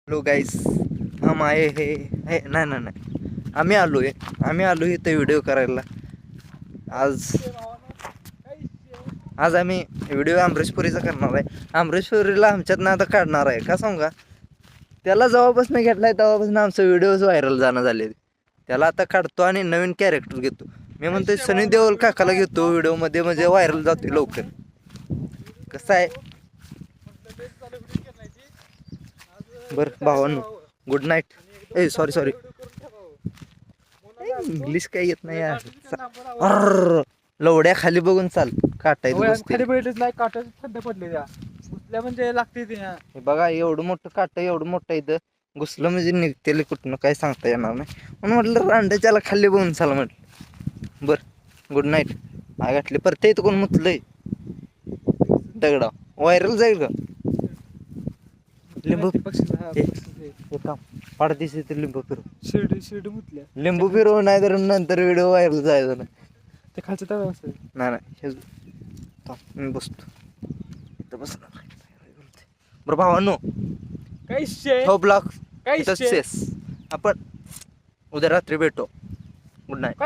Hello गाईस, हम आए हे नाही आम्ही आलो इथं व्हिडिओ करायला. आज आम्ही व्हिडिओ अमरेशपुरीचा करणार आहे. अमरेशपुरीला आमच्यातनं आता काढणार आहे का सांगा. त्याला जेव्हापासून घेतलाय तेव्हापासून आमचं व्हिडिओज व्हायरल जाणं झाले. त्याला आता काढतो आणि नवीन कॅरेक्टर घेतो. मी म्हणतोय सनी देओल काकाला घेतो व्हिडिओमध्ये, म्हणजे व्हायरल जातोय लवकर. कसं आहे बरं भावांनो, गुड नाईट. सॉरी इंग्लिश काय येत नाही यार. लवड्या खाली बघून चाल, काटायचं खाली बैठच नाही, काटा थंड पडले त्या घुसल्या म्हणजे लागते ते. हे बघा एवढं मोठं काट, एवढं मोठं इथं घुसलं म्हणजे निघतेल कुठनं काय सांगता येणार नाही. म्हणून म्हटलं रांड्याच्याला खाली बघून चाल म्हटलं. बरं गुड नाईट. आय गाठली परत इथं कोण मुतलंय दगडा, व्हायरल जाईल का? लिंबू पाडतीस लिंबू फिरव, शिर्डी मुतल्या लिंबू फिरव, नाही तर नंतर व्हिडिओ व्हायरल जायचं नाही. ते खालचं तळ असतं. नाही मी बसतो इथं बसणार. बरं भावांनो, हो ब्लॉग आपण उद्या रात्री भेटू. Good night.